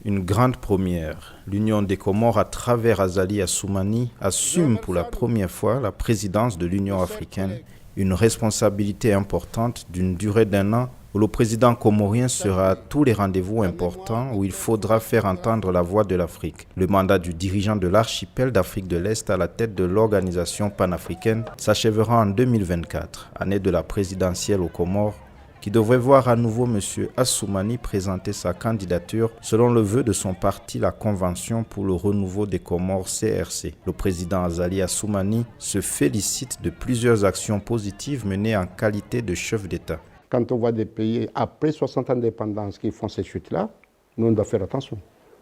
Une grande première. L'Union des Comores, à travers Azali Assoumani, assume pour la première fois la présidence de l'Union africaine, une responsabilité importante d'une durée d'1 an où le président comorien sera à tous les rendez-vous importants où il faudra faire entendre la voix de l'Afrique. Le mandat du dirigeant de l'archipel d'Afrique de l'Est à la tête de l'organisation panafricaine s'achèvera en 2024, année de la présidentielle aux Comores, qui devrait voir à nouveau M. Assoumani présenter sa candidature selon le vœu de son parti, la Convention pour le renouveau des Comores CRC. Le président Azali Assoumani se félicite de plusieurs actions positives menées en qualité de chef d'État. Quand on voit des pays après 60 ans d'indépendance qui font ces chutes-là, nous on doit faire attention.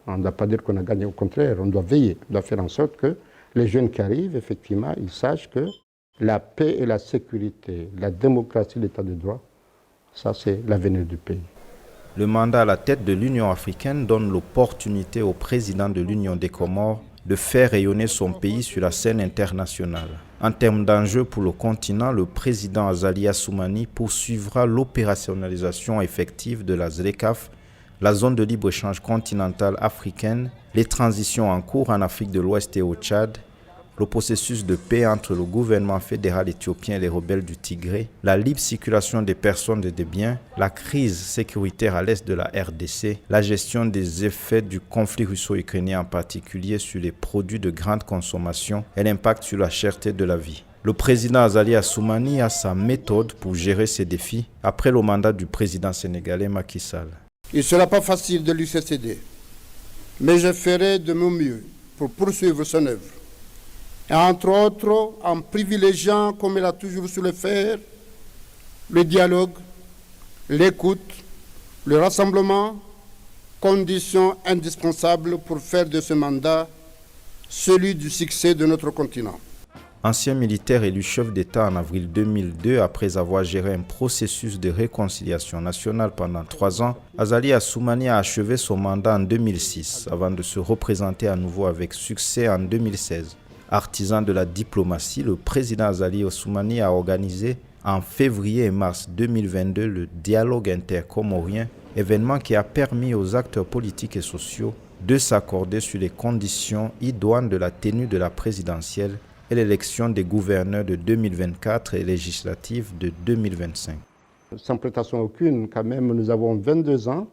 On ne doit pas dire qu'on a gagné, au contraire, on doit veiller, on doit faire en sorte que les jeunes qui arrivent, effectivement, ils sachent que la paix et la sécurité, la démocratie, l'état de droit, ça, c'est l'avenir du pays. Le mandat à la tête de l'Union africaine donne l'opportunité au président de l'Union des Comores de faire rayonner son pays sur la scène internationale. En termes d'enjeux pour le continent, le président Azali Assoumani poursuivra l'opérationnalisation effective de la ZLECAf, la zone de libre-échange continentale africaine, les transitions en cours en Afrique de l'Ouest et au Tchad, le processus de paix entre le gouvernement fédéral éthiopien et les rebelles du Tigré, la libre circulation des personnes et des biens, la crise sécuritaire à l'est de la RDC, la gestion des effets du conflit russo-ukrainien en particulier sur les produits de grande consommation et l'impact sur la cherté de la vie. Le président Azali Assoumani a sa méthode pour gérer ces défis après le mandat du président sénégalais Macky Sall. Il ne sera pas facile de lui succéder, mais je ferai de mon mieux pour poursuivre son œuvre. Et entre autres, en privilégiant, comme il a toujours su le faire, le dialogue, l'écoute, le rassemblement, conditions indispensables pour faire de ce mandat celui du succès de notre continent. Ancien militaire élu chef d'État en avril 2002 après avoir géré un processus de réconciliation nationale pendant 3 ans, Azali Assoumani a achevé son mandat en 2006 avant de se représenter à nouveau avec succès en 2016. Artisan de la diplomatie, le président Azali Assoumani a organisé en février et mars 2022 le dialogue intercomorien, événement qui a permis aux acteurs politiques et sociaux de s'accorder sur les conditions idoines de la tenue de la présidentielle et l'élection des gouverneurs de 2024 et législatives de 2025. Sans prétention aucune, quand même, nous avons 22 ans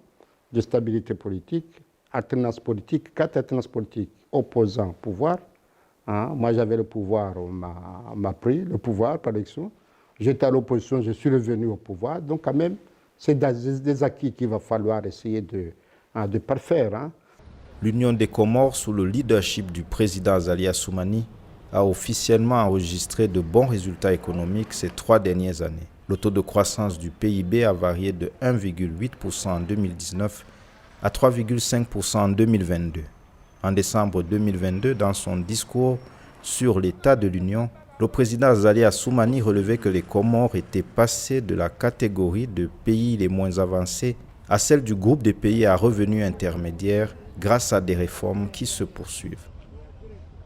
de stabilité politique, alternance politique, 4 alternances politiques opposant pouvoir. Moi, j'avais le pouvoir, on m'a pris le pouvoir par élection. J'étais à l'opposition, je suis revenu au pouvoir. Donc, quand même, c'est des acquis qu'il va falloir essayer de parfaire. L'Union des Comores, sous le leadership du président Azali Assoumani, a officiellement enregistré de bons résultats économiques ces 3 dernières années. Le taux de croissance du PIB a varié de 1,8% en 2019 à 3,5% en 2022. En décembre 2022, dans son discours sur l'état de l'Union, le président Azali Assoumani relevait que les Comores étaient passés de la catégorie de pays les moins avancés à celle du groupe des pays à revenus intermédiaires grâce à des réformes qui se poursuivent.